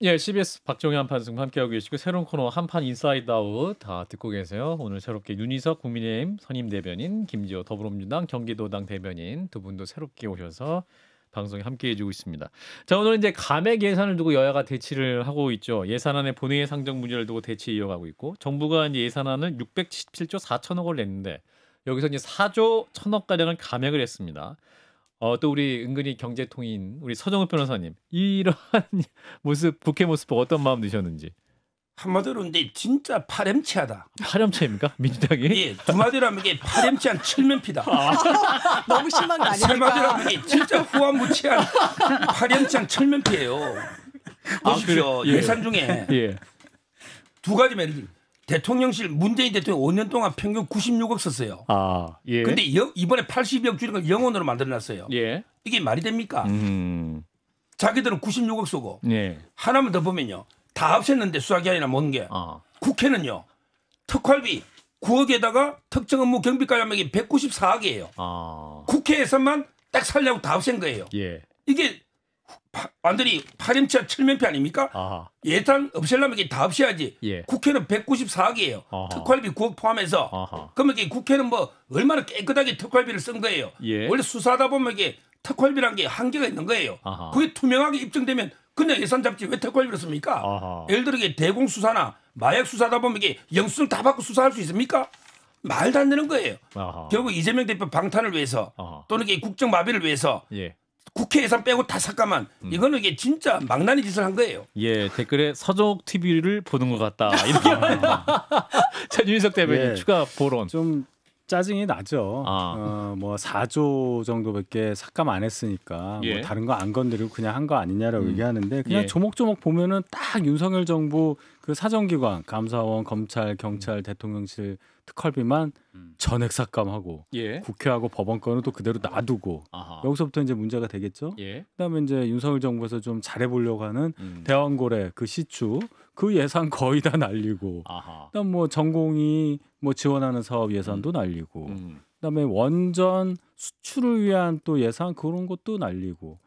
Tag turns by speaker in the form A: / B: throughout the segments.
A: 예, CBS 박정희 한판승부 함께하고 계시고 새로운 코너 한판 인사이드 아웃 다 듣고 계세요. 오늘 새롭게 윤희석 국민의힘 선임 대변인, 김지호 더불어민주당 경기도당 대변인 두 분도 새롭게 오셔서 방송에 함께해주고 있습니다. 자, 오늘 이제 감액 예산을 두고 여야가 대치를 하고 있죠. 예산안의 본회의 상정 문제를 두고 대치 이어가고 있고 정부가 이제 예산안을 677조 4천억 원을 냈는데 여기서 이제 4조 1천억 가량을 감액을 했습니다. 또 우리 은근히 경제통인 우리 서정욱 변호사님 이러한 모습 국회 모습 보고 어떤 마음 드셨는지.
B: 한마디로 근데 진짜 파렴치하다.
A: 파렴치입니까 민주당이?
B: 예, 두 마디로 하면 이게 파렴치한 칠면피다.
C: 너무 심한 거
B: 세 마디로
C: 아닙니까?
B: 하면 이게 진짜 후한무치한 파렴치한 칠면피예요. 보십시오.
A: 그래? 예.
B: 예산 중에
A: 예.
B: 두 가지 예를 들면 대통령실 문재인 대통령 5년 동안 평균 96억 썼어요.
A: 아, 예.
B: 근데 이번에 82억 줄인 걸 영원으로 만들어놨어요.
A: 예.
B: 이게 말이 됩니까? 자기들은 96억 쓰고
A: 예.
B: 하나만 더 보면요. 다 없앴는데 수사기한이나 모든 게 국회는요. 특활비 9억에다가 특정 업무 경비까지 하면 이게 194억이에요. 국회에서만 딱 살려고 다 없앤 거예요.
A: 예.
B: 이게 완전히 파렴치한 칠면피 아닙니까? 예산 없애려면 이게 다 없애야지.
A: 예.
B: 국회는 194억이에요. 특활비 9억 포함해서. 그러면 이게 국회는 뭐 얼마나 깨끗하게 특활비를 쓴 거예요.
A: 예.
B: 원래 수사하다 보면 이게 특활비라는 게 한계가 있는 거예요. 그게 투명하게 입증되면 그냥 예산 잡지 왜 특활비를 씁니까? 예를 들어 이게 대공 수사나 마약 수사하다 보면 이게 영수증 다 받고 수사할 수 있습니까? 말도 안 되는 거예요. 결국 이재명 대표 방탄을 위해서 또는 이게 국정 마비를 위해서
A: 예.
B: 국회 예산 빼고 다 삭감한 이거는 이게 진짜 망나니 짓을 한 거예요.
A: 예, 댓글에 서정욱 TV를 보는 것 같다 이렇게. 자, 윤희석 대변인
D: 예.
A: 추가 보론.
D: 좀 짜증이 나죠. 뭐 4조 정도밖에 삭감 안 했으니까
A: 예.
D: 뭐 다른 거 안 건드리고 그냥 한 거 아니냐라고 얘기하는데 그냥
A: 예.
D: 조목조목 보면은 딱 윤석열 정부 그 사정기관, 감사원, 검찰, 경찰, 대통령실 특활비만 전액 삭감하고
A: 예.
D: 국회하고 법원 거는 또 그대로 놔두고 여기서부터 이제 문제가 되겠죠.
A: 예.
D: 그다음에 이제 윤석열 정부에서 좀 잘해보려고 하는 대왕고래 그 시추 그 예산 거의 다 날리고 그다음 뭐 전공이 뭐 지원하는 사업 예산도 날리고 그다음에 원전 수출을 위한 또 예산 그런 것도 날리고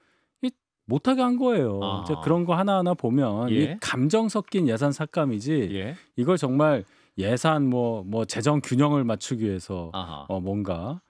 D: 못하게 한 거예요. 이제 그런 거 하나하나 보면
A: 예.
D: 이 감정 섞인 예산 삭감이지
A: 예.
D: 이걸 정말 예산 뭐 재정 균형을 맞추기 위해서 뭔가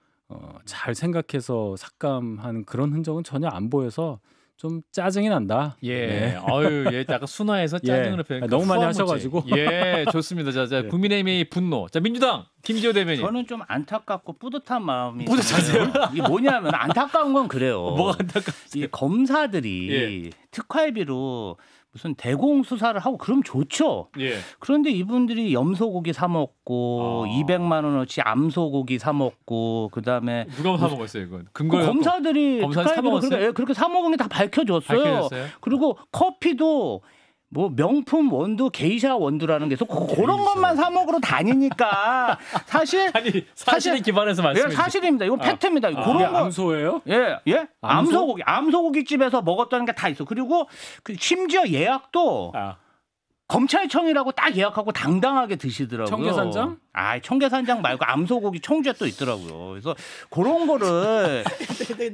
D: 잘 생각해서 삭감하는 그런 흔적은 전혀 안 보여서 좀 짜증이 난다.
A: 예.
D: 네.
A: 아유, 예, 약간 순화해서 짜증으로
D: 예.
A: 표현.
D: 너무 많이 하셔가지고.
A: 예, 좋습니다. 자, 국민의힘의 분노. 자, 민주당 김지호 대변인.
E: 저는 좀 안타깝고 뿌듯한 마음이.
A: 뿌듯하세요?
E: 드네요. 이게 뭐냐면 안타까운 건 그래요.
A: 뭐가 안타깝지?
E: 이 검사들이
A: 예.
E: 특활비로 무슨 대공 수사를 하고 그럼 좋죠.
A: 예.
E: 그런데 이분들이 염소고기 사 먹고 200만 원어치 암소고기 사 먹고 그다음에
A: 누가 사 먹었어요, 이건?
E: 그 검사들이
A: 검사는 사
E: 특활비로
A: 먹었어요?
E: 그렇게 사 먹은 게 다 밝혀졌어요.
A: 밝혀졌어요?
E: 그리고 커피도 뭐 명품 원두 게이샤 원두라는 게 있어 그런 것만 사 먹으러 다니니까 사실
A: 아니 사실에 기반해서 말씀해 주세요.
E: 사실입니다. 이건 팩트입니다. 그런 거
D: 암소예요?
E: 예. 암소고기 집에서 먹었다는 게 다 있어. 그리고 그 심지어 예약도 검찰청이라고 딱 예약하고 당당하게 드시더라고요.
D: 청계산장?
E: 청계산장 말고 암소고기 청주에 또 있더라고요. 그래서 그런 거를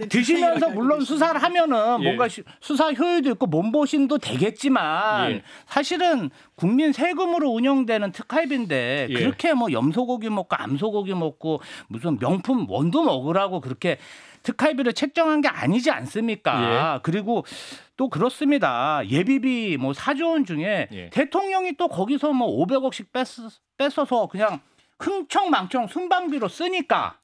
E: 드시면서 물론 수사를 하면은 뭔가 수사 효율도 있고 몸보신도 되겠지만 사실은 국민 세금으로 운영되는 특활비인데 그렇게 뭐 염소고기 먹고 암소고기 먹고 무슨 명품 원두 먹으라고 그렇게 특활비를 책정한 게 아니지 않습니까? 그리고 또 그렇습니다. 예비비 뭐 4조 원 중에 대통령이 또 거기서 뭐 500억씩 뺏어서 그냥 흥청망청 순방비로 쓰니까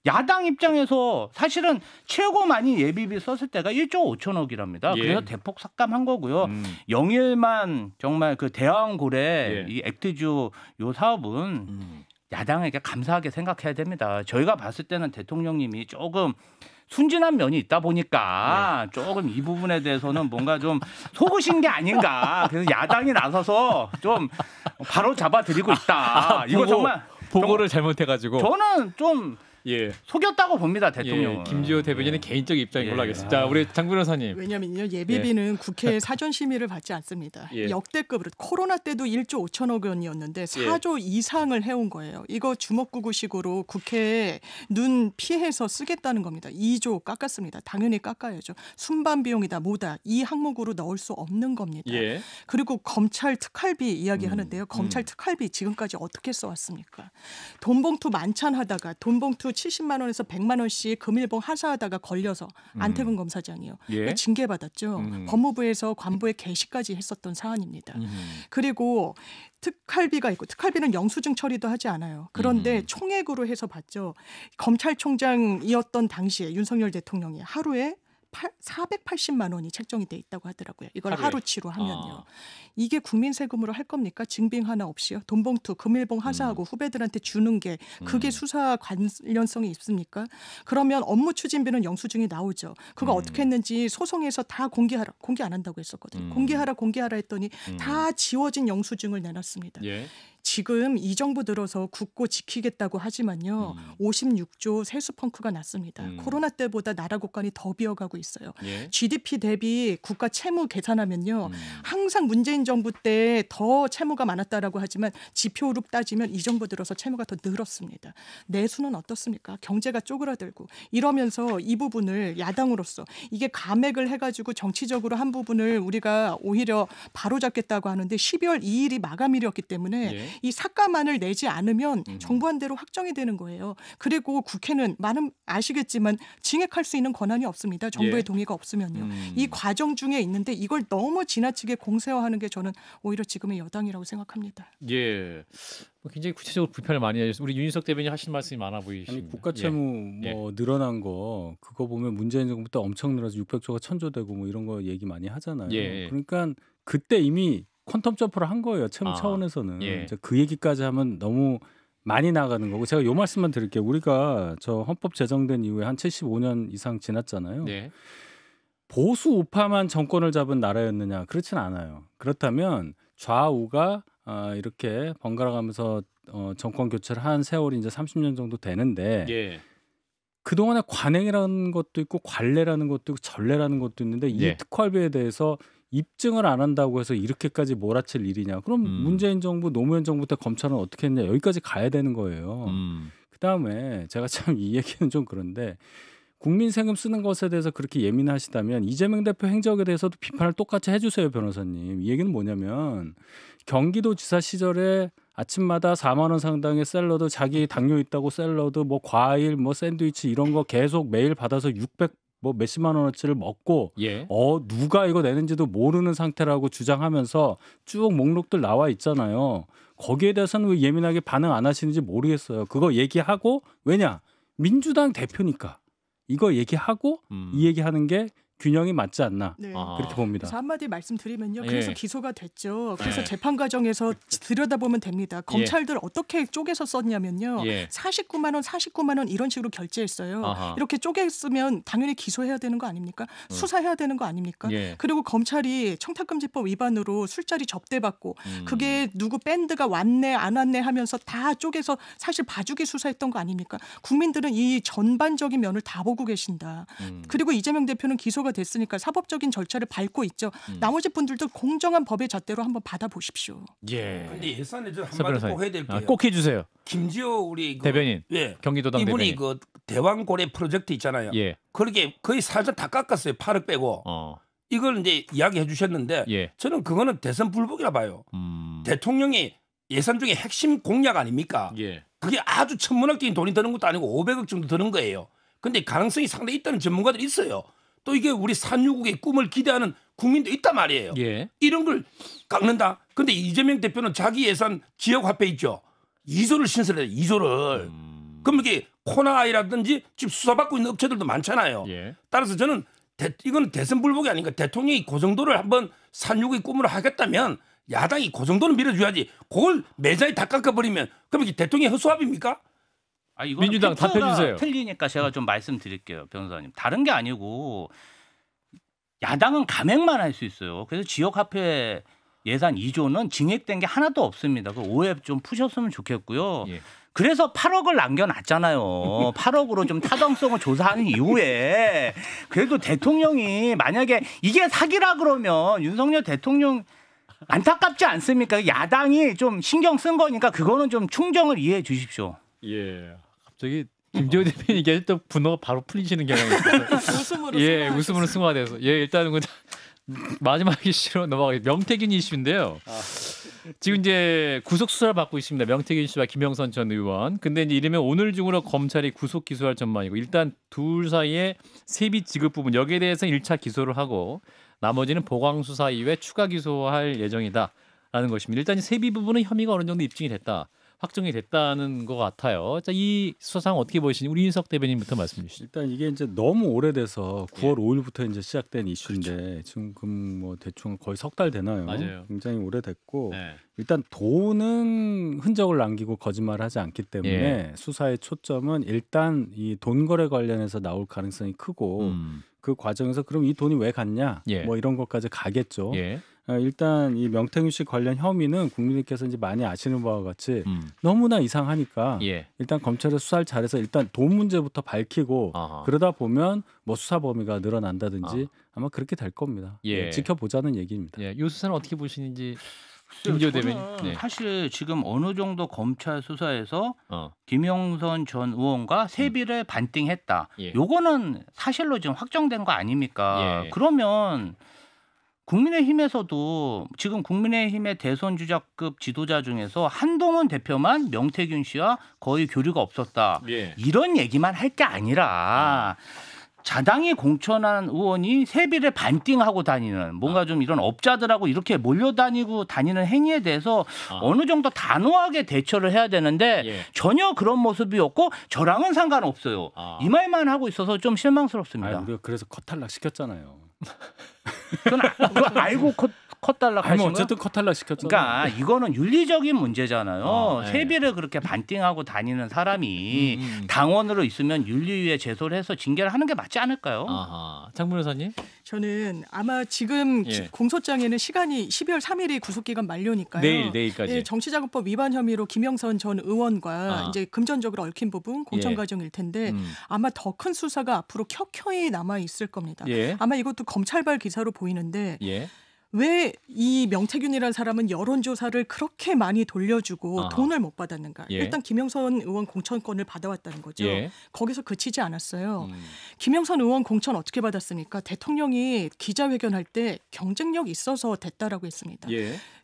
E: 야당 입장에서 사실은 최고 많이 예비비 썼을 때가 1조 5천억이랍니다. 그래서 대폭 삭감한 거고요. 영일만 정말 그 대왕고래 이 액트주 요 사업은 야당에게 감사하게 생각해야 됩니다. 저희가 봤을 때는 대통령님이 조금 순진한 면이 있다 보니까 조금 이 부분에 대해서는 뭔가 좀 속으신 게 아닌가. 그래서 야당이 나서서 좀 바로 잡아드리고 있다. 이거 정말
A: 보고를 잘못해가지고
E: 저는 좀
A: 예.
E: 속였다고 봅니다 대통령은.
A: 예. 김지호 대변인의 개인적인 입장인 걸로 하겠습니다. 자, 우리 장 변호사님.
C: 왜냐면요 예비비는 국회 사전 심의를 받지 않습니다. 역대급으로 코로나 때도 1조 5천억 원이었는데 4조 이상을 해온 거예요. 이거 주먹구구식으로 국회에 눈 피해서 쓰겠다는 겁니다. 2조 깎았습니다. 당연히 깎아야죠. 순반 비용이다 뭐다 이 항목으로 넣을 수 없는 겁니다. 그리고 검찰 특활비 이야기하는데요. 검찰 특활비 지금까지 어떻게 써왔습니까? 돈봉투 만찬하다가 돈봉투 70만 원에서 100만 원씩 금일봉 하사하다가 걸려서 안태근 검사장이요. 징계받았죠. 법무부에서 관부에 게시까지 했었던 사안입니다. 그리고 특활비가 있고 특활비는 영수증 처리도 하지 않아요. 그런데 총액으로 해서 봤죠. 검찰총장이었던 당시에 윤석열 대통령이 하루에 480만 원이 책정이 돼 있다고 하더라고요. 이걸 하루치로 하면요. 이게 국민 세금으로 할 겁니까? 증빙 하나 없이요. 돈봉투, 금일봉 하사하고 후배들한테 주는 게 그게 수사 관련성이 있습니까? 그러면 업무 추진비는 영수증이 나오죠. 그거 어떻게 했는지 소송에서 다 공개하라. 공개 안 한다고 했었거든요. 공개하라 했더니 다 지워진 영수증을 내놨습니다. 지금 이 정부 들어서 굳고 지키겠다고 하지만요. 56조 세수 펑크가 났습니다. 코로나 때보다 나라 국간이 더 비어가고 있어요. GDP 대비 국가 채무 계산하면요. 항상 문재인 정부 때 더 채무가 많았다라고 하지만 지표로 따지면 이 정부 들어서 채무가 더 늘었습니다. 내수는 어떻습니까? 경제가 쪼그라들고 이러면서 이 부분을 야당으로서 이게 감액을 해가지고 정치적으로 한 부분을 우리가 오히려 바로잡겠다고 하는데 12월 2일이 마감일이었기 때문에 이 삭감안을 내지 않으면 정부안대로 확정이 되는 거예요. 그리고 국회는 많은 아시겠지만 징액할 수 있는 권한이 없습니다. 정부의 동의가 없으면요. 이 과정 중에 있는데 이걸 너무 지나치게 공세화하는 게 저는 오히려 지금의 여당이라고 생각합니다.
A: 예. 굉장히 구체적으로 불편을 많이 하셨어요. 우리 윤희석 대변인 하실 말씀이 많아 보이십니다.
D: 아니, 국가 채무 뭐 늘어난 거 그거 보면 문재인 정부 때 엄청 늘어서 600조가 1000조 되고 뭐 이런 거 얘기 많이 하잖아요. 그러니까 그때 이미 퀀텀 점프를 한 거예요. 채무 차원에서는. 이제 그 얘기까지 하면 너무 많이 나가는 거고 제가 요 말씀만 드릴게요. 우리가 저 헌법 제정된 이후에 한 75년 이상 지났잖아요. 보수 우파만 정권을 잡은 나라였느냐? 그렇진 않아요. 그렇다면 좌우가 이렇게 번갈아가면서 정권 교체를 한 세월이 이제 30년 정도 되는데 그동안에 관행이라는 것도 있고 관례라는 것도 있고 전례라는 것도 있는데 이 특활비에 대해서 입증을 안 한다고 해서 이렇게까지 몰아칠 일이냐. 그럼 문재인 정부 노무현 정부 때 검찰은 어떻게 했냐. 여기까지 가야 되는 거예요. 그다음에 제가 참 이 얘기는 좀 그런데 국민 세금 쓰는 것에 대해서 그렇게 예민하시다면 이재명 대표 행적에 대해서도 비판을 똑같이 해주세요. 변호사님. 이 얘기는 뭐냐면 경기도지사 시절에 아침마다 4만 원 상당의 샐러드 자기 당뇨 있다고 샐러드 뭐 과일 뭐 샌드위치 이런 거 계속 매일 받아서 600 뭐 몇십만 원어치를 먹고 누가 이거 내는지도 모르는 상태라고 주장하면서 쭉 목록들 나와 있잖아요. 거기에 대해서는 왜 예민하게 반응 안 하시는지 모르겠어요. 그거 얘기하고 왜냐? 민주당 대표니까 이거 얘기하고 이 얘기하는 게 균형이 맞지 않나 그렇게 봅니다.
C: 그래서 한마디 말씀드리면요. 그래서 기소가 됐죠. 그래서 재판 과정에서 들여다보면 됩니다. 검찰들 어떻게 쪼개서 썼냐면요. 49만 원 이런 식으로 결제했어요. 이렇게 쪼개쓰면 당연히 기소해야 되는 거 아닙니까? 수사해야 되는 거 아닙니까? 그리고 검찰이 청탁금지법 위반으로 술자리 접대받고 그게 누구 밴드가 왔네 안 왔네 하면서 다 쪼개서 사실 봐주기 수사했던 거 아닙니까? 국민들은 이 전반적인 면을 다 보고 계신다. 그리고 이재명 대표는 기소가 됐으니까 사법적인 절차를 밟고 있죠. 나머지 분들도 공정한 법의 잣대로 한번 받아보십시오.
B: 근데 예산에 저 한마디 꼭 해야 될게요.
A: 꼭 해주세요.
B: 김지호 우리
A: 대변인, 경기도당
B: 이분이
A: 대변인.
B: 그 대왕고래 프로젝트 있잖아요. 그렇게 거의 살짝 다 깎았어요. 8억 빼고. 이걸 이제 이야기해 주셨는데 저는 그거는 대선 불복이라 봐요. 대통령이 예산 중에 핵심 공약 아닙니까? 그게 아주 천문학적인 돈이 드는 것도 아니고 500억 정도 드는 거예요. 근데 가능성이 상당히 있다는 전문가들이 있어요. 또 이게 우리 산유국의 꿈을 기대하는 국민도 있단 말이에요. 이런 걸 깎는다. 근데 이재명 대표는 자기 예산 지역화폐 있죠. 2조를 신설해요. 2조를. 그럼 이게 코나아이라든지 지금 수사받고 있는 업체들도 많잖아요. 따라서 저는 이건 대선 불복이 아닌가. 대통령이 그 정도를 한번 산유국의 꿈으로 하겠다면 야당이 그 정도는 밀어줘야지. 그걸 매장에 다 깎아버리면 그럼 이게 대통령의 허수아비입니까?
A: 민주당 답해주세요.
E: 틀리니까 제가 좀 말씀드릴게요, 변호사님. 다른 게 아니고 야당은 감액만 할 수 있어요. 그래서 지역화폐 예산 2조는 징액된 게 하나도 없습니다. 그 오해 좀 푸셨으면 좋겠고요. 그래서 8억을 남겨놨잖아요. 8억으로 좀 타당성을 조사하는 이후에 그래도 대통령이 만약에 이게 사기라 그러면 윤석열 대통령 안타깝지 않습니까? 야당이 좀 신경 쓴 거니까 그거는 좀 충정을 이해해 주십시오.
A: 예. 갑자기 김재호 대표님 이게 또 분노가 바로 풀리시는 경향이 있어서 웃음으로 승화돼서 일단은 마지막 이슈로 넘어가겠습니다. 명태균 이슈인데요. 지금 이제 구속 수사를 받고 있습니다. 명태균 씨와 김영선 전 의원. 근데 이제 이르면 오늘 중으로 검찰이 구속 기소할 전망이고 일단 둘 사이의 세비 지급 부분 여기에 대해서 1차 기소를 하고 나머지는 보강 수사 이후에 추가 기소할 예정이다라는 것입니다. 일단 세비 부분은 혐의가 어느 정도 입증이 됐다. 확정이 됐다는 것 같아요. 자, 이 수사상 어떻게 보시는지 우리 윤석 대변인부터 말씀해 주시죠.
D: 일단 이게 이제 너무 오래돼서 9월 5일부터 이제 시작된 이슈인데
A: 그렇죠.
D: 지금 뭐 대충 거의 석 달 되나요?
A: 맞아요.
D: 굉장히 오래됐고 일단 돈은 흔적을 남기고 거짓말하지 않기 때문에 수사의 초점은 일단 이 돈 거래 관련해서 나올 가능성이 크고 그 과정에서 그럼 이 돈이 왜 갔냐? 뭐 이런 것까지 가겠죠. 일단 이 명태균 씨 관련 혐의는 국민들께서 이제 많이 아시는 바와 같이 너무나 이상하니까 일단 검찰에서 수사를 잘해서 일단 돈 문제부터 밝히고 그러다 보면 뭐 수사 범위가 늘어난다든지 아마 그렇게 될 겁니다. 지켜보자는 얘기입니다.
A: 이 수사는 어떻게 보시는지 김재호 대변인.
E: 사실 지금 어느 정도 검찰 수사에서 김영선 전 의원과 세비를 반띵했다. 요거는 사실로 지금 확정된 거 아닙니까? 그러면 국민의힘에서도 지금 국민의힘의 대선 주자급 지도자 중에서 한동훈 대표만 명태균 씨와 거의 교류가 없었다. 이런 얘기만 할 게 아니라 자당이 공천한 의원이 세비를 반띵하고 다니는 뭔가 좀 이런 업자들하고 이렇게 몰려다니고 다니는 행위에 대해서 어느 정도 단호하게 대처를 해야 되는데 전혀 그런 모습이 없고 저랑은 상관없어요. 이 말만 하고 있어서 좀 실망스럽습니다.
D: 우리가 그래서 컷탈락 시켰잖아요.
E: 그건 알고 컷달락 하신 거예요?
D: 어쨌든 컷달락 시켰잖아요.
E: 그러니까 이거는 윤리적인 문제잖아요. 세비를 그렇게 반띵하고 다니는 사람이 당원으로 있으면 윤리위에 제소를 해서 징계를 하는 게 맞지 않을까요?
A: 장 변호사님?
C: 저는 아마 지금 공소장에는 시간이 12월 3일이 구속기간 만료니까요.
A: 내일까지.
C: 정치자금법 위반 혐의로 김영선 전 의원과 이제 금전적으로 얽힌 부분 공천 과정일 텐데 아마 더 큰 수사가 앞으로 켜켜이 남아 있을 겁니다. 아마 이것도 검찰발 기사로 보이는데 왜 이 명태균이라는 사람은 여론조사를 그렇게 많이 돌려주고 돈을 못 받았는가. 일단 김영선 의원 공천권을 받아왔다는 거죠. 거기서 그치지 않았어요. 김영선 의원 공천 어떻게 받았습니까? 대통령이 기자회견할 때 경쟁력 있어서 됐다라고 했습니다.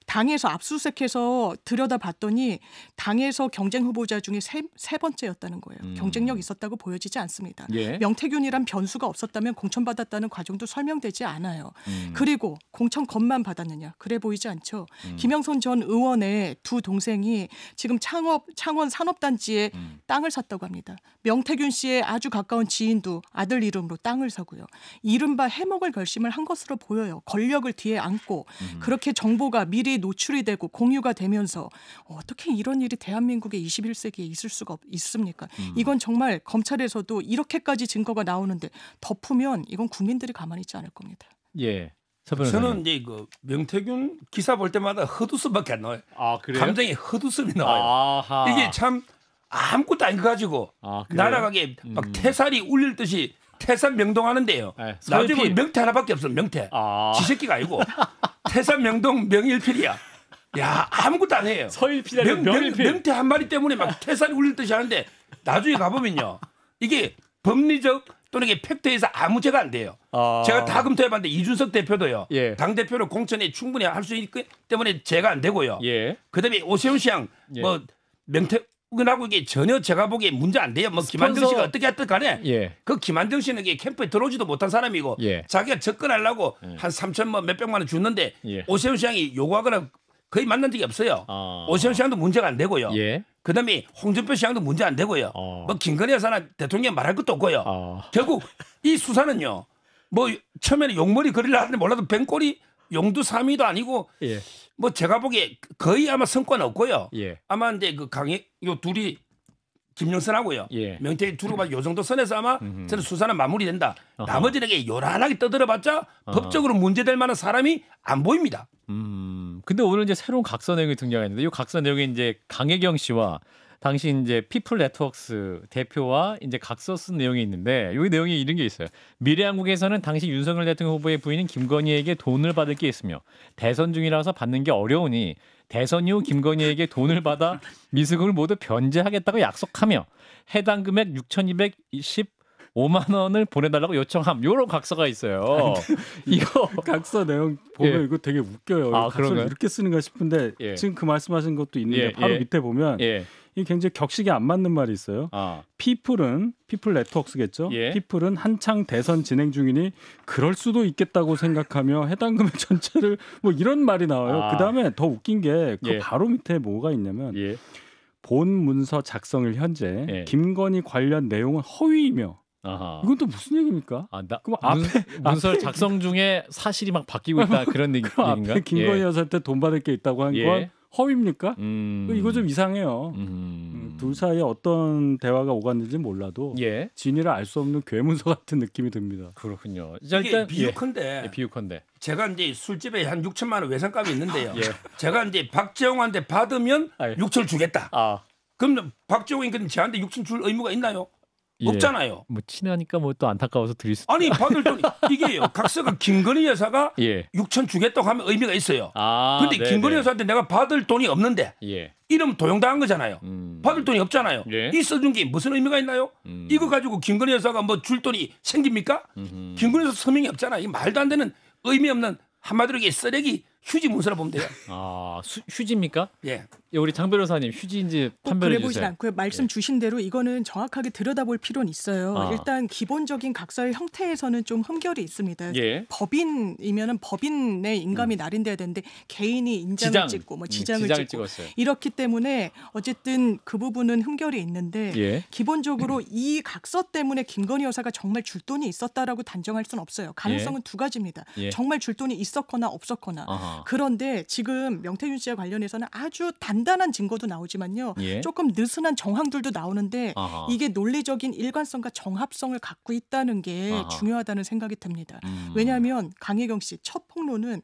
C: 당에서 압수수색해서 들여다봤더니 당에서 경쟁 후보자 중에 세 번째였다는 거예요. 경쟁력 있었다고 보여지지 않습니다. 명태균이란 변수가 없었다면 공천받았다는 과정도 설명되지 않아요. 그리고 공천권만 받았느냐? 그래 보이지 않죠. 김영선 전 의원의 두 동생이 지금 창원 산업단지에 땅을 샀다고 합니다. 명태균 씨의 아주 가까운 지인도 아들 이름으로 땅을 사고요. 이른바 해먹을 결심을 한 것으로 보여요. 권력을 뒤에 안고 그렇게 정보가 미리 노출이 되고 공유가 되면서 어떻게 이런 일이 대한민국의 21세기에 있을 수가 있습니까? 이건 정말 검찰에서도 이렇게까지 증거가 나오는데 덮으면 이건 국민들이 가만히 있지 않을 겁니다.
B: 저는 이제 그 명태균 기사 볼 때마다 헛웃음밖에 안 나와요.
A: 그래요?
B: 감정이 헛웃음이 나와요. 이게 참 아무것도 아닌 거 가지고 날아가게 막 태살이 울릴 듯이 태산 명동하는데요. 나중에 명태 하나밖에 없어. 명태. 지새끼가 아니고 태산 명동 명일필이야. 야 아무것도 안 해요.
A: 서일필이 명일필.
B: 명태 한 마리 때문에 막 태산이 울릴 듯이 하는데 나중에 가보면요. 이게 법리적 또는 이게 팩트에서 아무 죄가 안 돼요. 제가 다 검토해봤는데 이준석 대표도요. 당대표로 공천에 충분히 할 수 있기 때문에 죄가 안 되고요. 그다음에 오세훈 시장 뭐 명태균하고 이게 전혀 제가 보기에 문제 안 돼요. 뭐 김한정 씨가 어떻게 했든 간에 그 김한정 씨는 이게 캠프에 들어오지도 못한 사람이고 자기가 접근하려고 한 3천 뭐 몇백만 원 줬는데 오세훈 시장이 요구하거나 거의 만난 적이 없어요. 오세훈 시장도 문제가 안 되고요. 그다음에 홍준표 시장도 문제 안 되고요. 뭐 김건희 여사나 대통령 말할 것도 없고요. 결국 이 수사는요. 뭐 처음에는 용머리 그리려 하는데 몰라도 뱅꼬리 용두사미도 아니고 뭐 제가 보기에 거의 아마 성과는 없고요. 아마 이제 그 강희 요 둘이 김영선하고요. 명태균 두고 봐 요 정도 선에서 아마 저는 수사는 마무리된다. 나머지는 요란하게 떠들어봤자 법적으로 문제될 만한 사람이 안 보입니다.
A: 근데 오늘 이제 새로운 각서 내용이 등장했는데 이 각서 내용이 이제 강혜경 씨와 당시 이제 피플 네트워크스 대표와 이제 각서 쓴 내용이 있는데 여기 내용이 이런 게 있어요. 미래한국에서는 당시 윤석열 대통령 후보의 부인인 김건희에게 돈을 받을 게 있으며 대선 중이라서 받는 게 어려우니 대선 이후 김건희에게 돈을 받아 미수금을 모두 변제하겠다고 약속하며 해당 금액 6,215만 원을 보내달라고 요청함. 이런 각서가 있어요. 이거
D: 각서 내용 보면
A: 예.
D: 이거 되게 웃겨요. 각서를
A: 그런가요?
D: 이렇게 쓰는가 싶은데
A: 예.
D: 지금 그 말씀하신 것도 있는데
A: 예,
D: 바로
A: 예.
D: 밑에 보면
A: 예.
D: 이게 굉장히 격식이 안 맞는 말이 있어요. 피플 네트워크스겠죠.
A: 예.
D: 피플은 한창 대선 진행 중이니 그럴 수도 있겠다고 생각하며 해당 금액 전체를 뭐 이런 말이 나와요. 그다음에 더 웃긴 게 그
A: 예.
D: 바로 밑에 뭐가 있냐면
A: 예.
D: 본 문서 작성일 현재
A: 예.
D: 김건희 관련 내용은 허위이며 이건 또 무슨 얘기입니까?
A: 그럼 문서 작성 중에 사실이 막 바뀌고 있다 그런 얘기인가?
D: 앞에 김건희 여사한테 돈 받을 게 있다고 한 건 허위입니까? 이거 좀 이상해요. 둘 사이에 어떤 대화가 오갔는지 몰라도 진위를 알 수 없는 괴문서 같은 느낌이 듭니다.
A: 그렇군요.
B: 이게 비유컨대.
A: 비유컨대.
B: 제가 이제 술집에 한 6천만 원 외상값이 있는데요. 제가 이제 박재홍한테 받으면 6천을 주겠다. 그럼 박재홍이 그럼 저한테 6천 줄 의무가 있나요? 없잖아요.
A: 뭐 친하니까 뭐 또 안타까워서 드릴 수.
B: 아니 받을 돈이 이게요. 각서가 김건희 여사가 6천 주겠다고 하면 의미가 있어요. 근데 김건희 여사한테 내가 받을 돈이 없는데 이러면 도용당한 거잖아요. 받을 돈이 없잖아요. 이 써준 게 무슨 의미가 있나요? 이거 가지고 김건희 여사가 뭐 줄 돈이 생깁니까? 김건희 여사 서명이 없잖아. 이 말도 안 되는 의미 없는 한마디로 이게 쓰레기 휴지 문서라 보면 돼요.
A: 휴지입니까?
B: 예.
A: 우리 장 변호사님 휴지인지 판별해 주세요.
C: 그래 보진 않고요. 말씀 주신 대로 이거는 정확하게 들여다볼 필요는 있어요. 일단 기본적인 각서의 형태에서는 좀 흠결이 있습니다. 법인이면은 법인의 인감이 날인돼야 되는데 개인이 인장을 찍고 뭐 지장을 찍고
A: 찍었어요.
C: 이렇기 때문에 어쨌든 그 부분은 흠결이 있는데 기본적으로 이 각서 때문에 김건희 여사가 정말 줄 돈이 있었다라고 단정할 수는 없어요. 가능성은 두 가지입니다. 정말 줄 돈이 있었거나 없었거나. 그런데 지금 명태균 씨와 관련해서는 아주 단단한 증거도 나오지만요. 조금 느슨한 정황들도 나오는데 이게 논리적인 일관성과 정합성을 갖고 있다는 게 중요하다는 생각이 듭니다. 왜냐하면 강혜경 씨 첫 폭로는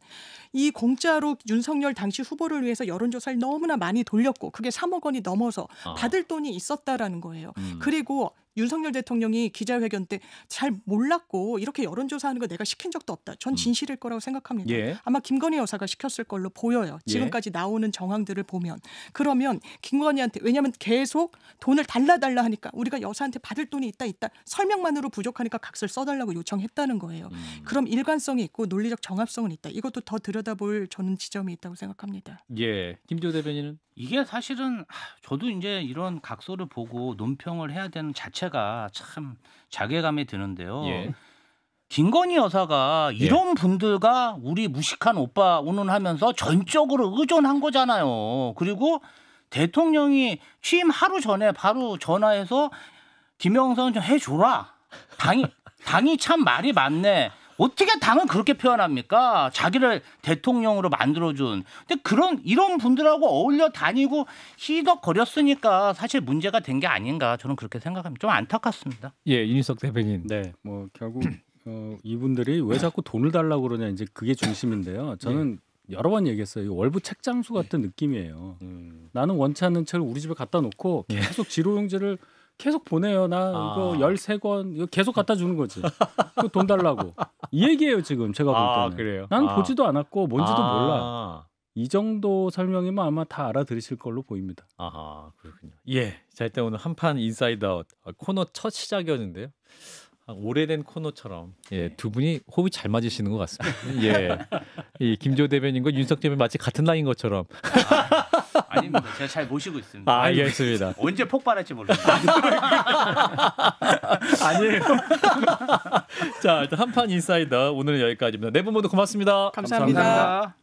C: 이 공짜로 윤석열 당시 후보를 위해서 여론조사를 너무나 많이 돌렸고 그게 3억 원이 넘어서 받을 돈이 있었다라는 거예요. 그리고 윤석열 대통령이 기자회견 때 잘 몰랐고 이렇게 여론조사하는 거 내가 시킨 적도 없다. 전 진실일 거라고 생각합니다. 아마 김건희 여사가 시켰을 걸로 보여요. 지금까지 나오는 정황들을 보면. 그러면 김건희한테 왜냐하면 계속 돈을 달라 하니까 우리가 여사한테 받을 돈이 있다 설명만으로 부족하니까 각서를 써달라고 요청했다는 거예요. 그럼 일관성이 있고 논리적 정합성은 있다. 이것도 더 들여다볼 저는 지점이 있다고 생각합니다.
A: 김지호 대변인은?
E: 이게 사실은 저도 이제 이런 각서를 보고 논평을 해야 되는 자체가 참 자괴감이 드는데요. 김건희 여사가 이런 분들과 우리 무식한 오빠 운운하면서 전적으로 의존한 거잖아요. 그리고 대통령이 취임 하루 전에 바로 전화해서 김영선 좀 해줘라. 당이 참 말이 많네. 어떻게 당은 그렇게 표현합니까? 자기를 대통령으로 만들어준. 근데 이런 분들하고 어울려 다니고 희덕거렸으니까 사실 문제가 된 게 아닌가 저는 그렇게 생각합니다. 좀 안타깝습니다.
A: 윤희석 대변인.
D: 네, 뭐 결국 이분들이 왜 자꾸 돈을 달라고 그러냐 이제 그게 중심인데요. 저는 여러 번 얘기했어요. 이거 월부 책장수 같은 느낌이에요. 나는 원치 않는 책을 우리 집에 갖다 놓고 계속 지로용지를 계속 보내요. 나 이거 13권 이거 계속 갖다 주는 거지. 그 돈 달라고. 이 얘기예요 지금 제가 볼 때는.
A: 그래요?
D: 난 보지도 않았고 뭔지도 몰라. 이 정도 설명이면 아마 다 알아들으실 걸로 보입니다.
A: 그렇군요. 자 일단 오늘 한판 인사이드 아웃 코너 첫 시작이었는데요. 오래된 코너처럼 두 분이 호흡이 잘 맞으시는 것 같습니다. 이 김지호 대변인과 윤석 대변인 마치 같은 나이인 것처럼.
E: 아닙니다. 제가 잘 모시고 있습니다.
A: 알겠습니다.
E: 언제 폭발할지 몰라요.
A: 아니에요. 자 일단 한판 인사이더 오늘은 여기까지입니다. 네 분 모두 고맙습니다.
C: 감사합니다.